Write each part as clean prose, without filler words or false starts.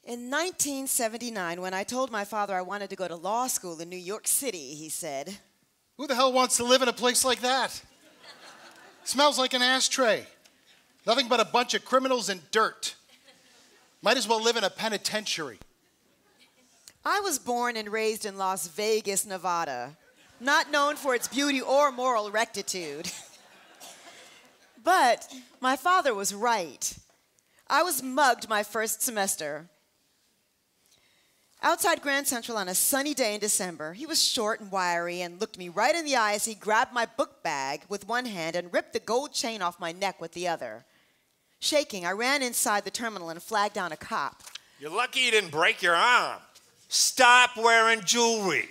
In 1979, when I told my father I wanted to go to law school in New York City, he said, "Who the hell wants to live in a place like that? Smells like an ashtray. Nothing but a bunch of criminals and dirt. Might as well live in a penitentiary." I was born and raised in Las Vegas, Nevada, not known for its beauty or moral rectitude. But my father was right. I was mugged my first semester. Outside Grand Central on a sunny day in December, he was short and wiry and looked me right in the eye as he grabbed my book bag with one hand and ripped the gold chain off my neck with the other. Shaking, I ran inside the terminal and flagged down a cop. "You're lucky you didn't break your arm. Stop wearing jewelry."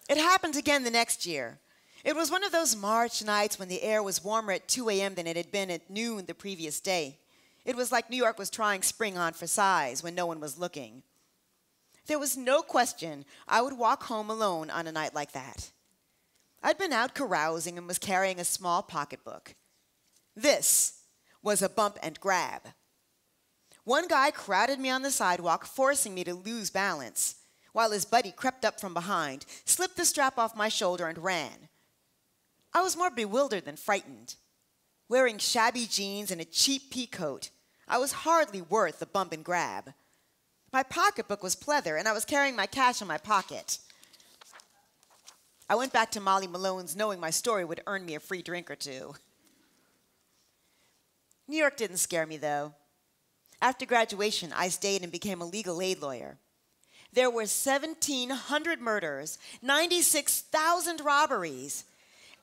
It happened again the next year. It was one of those March nights when the air was warmer at 2 a.m. than it had been at noon the previous day. It was like New York was trying spring on for size when no one was looking. There was no question I would walk home alone on a night like that. I'd been out carousing and was carrying a small pocketbook. This was a bump and grab. One guy crowded me on the sidewalk, forcing me to lose balance, while his buddy crept up from behind, slipped the strap off my shoulder, and ran. I was more bewildered than frightened. Wearing shabby jeans and a cheap pea coat, I was hardly worth the bump and grab. My pocketbook was pleather, and I was carrying my cash in my pocket. I went back to Molly Malone's knowing my story would earn me a free drink or two. New York didn't scare me, though. After graduation, I stayed and became a legal aid lawyer. There were 1,700 murders, 96,000 robberies,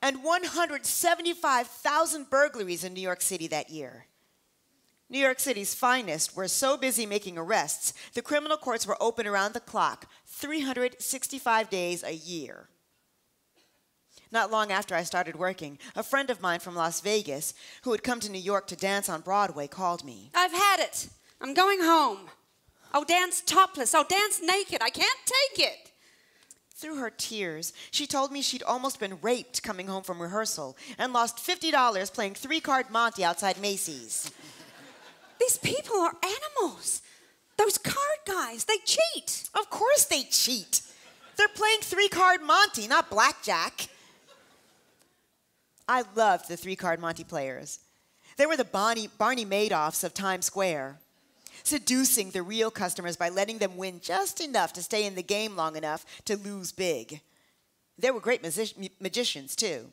and 175,000 burglaries in New York City that year. New York City's finest were so busy making arrests, the criminal courts were open around the clock, 365 days a year. Not long after I started working, a friend of mine from Las Vegas, who had come to New York to dance on Broadway, called me. "I've had it. I'm going home. I'll dance topless. I'll dance naked. I can't take it." Through her tears, she told me she'd almost been raped coming home from rehearsal and lost $50 playing 3-card Monte outside Macy's. These people are animals. Those card guys, they cheat. Of course they cheat. They're playing 3-card Monte, not blackjack. I loved the 3-card Monte players. They were the Barney Madoffs of Times Square, seducing the real customers by letting them win just enough to stay in the game long enough to lose big. They were great magicians, too,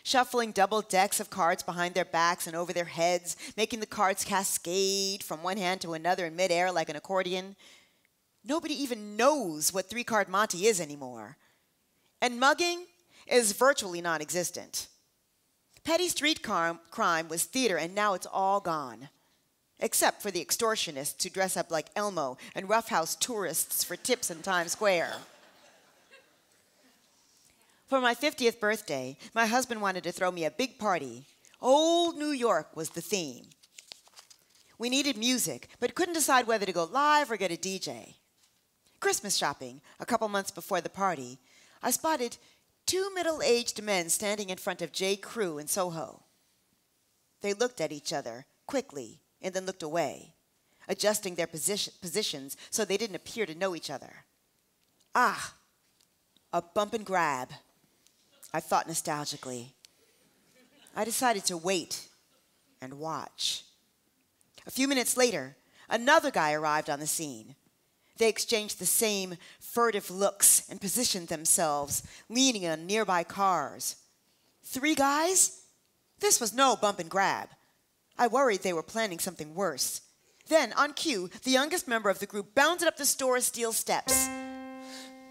shuffling double decks of cards behind their backs and over their heads, making the cards cascade from one hand to another in midair like an accordion. Nobody even knows what 3-card Monte is anymore. And mugging is virtually non-existent. Petty street crime was theater, and now it's all gone. Except for the extortionists who dress up like Elmo and roughhouse tourists for tips in Times Square. For my 50th birthday, my husband wanted to throw me a big party. Old New York was the theme. We needed music, but couldn't decide whether to go live or get a DJ. Christmas shopping, a couple months before the party, I spotted 2 middle-aged men standing in front of J. Crew in Soho. They looked at each other quickly and then looked away, adjusting their positions so they didn't appear to know each other. Ah, a bump and grab, I thought nostalgically. I decided to wait and watch. A few minutes later, another guy arrived on the scene. They exchanged the same furtive looks and positioned themselves, leaning on nearby cars. 3 guys? This was no bump and grab. I worried they were planning something worse. Then, on cue, the youngest member of the group bounded up the store's steel steps.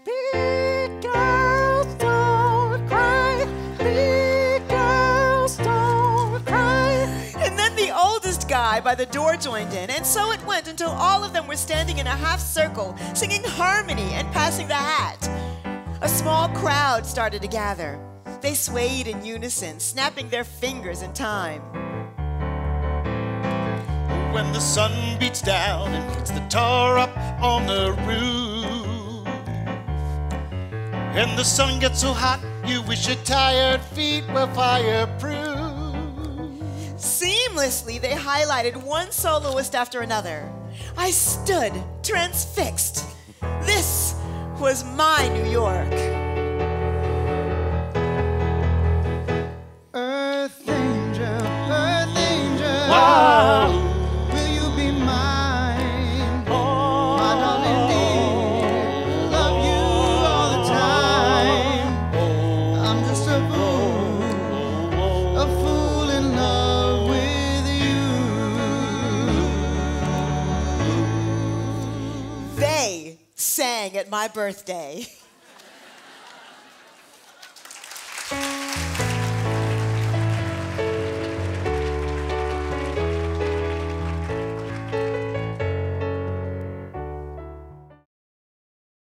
Big girls don't cry, big girls don't cry. And then the oldest guy by the door joined in, and so it went until all of them were standing in a half circle, singing harmony and passing the hat. A small crowd started to gather. They swayed in unison, snapping their fingers in time. When the sun beats down and puts the tar up on the roof, and the sun gets so hot you wish your tired feet were fireproof. Seamlessly, they highlighted one soloist after another. I stood transfixed. This was my New York. Earth angel, will you be mine? My darling dear, love you all the time. I'm just a fool in love with you. They sang at my birthday.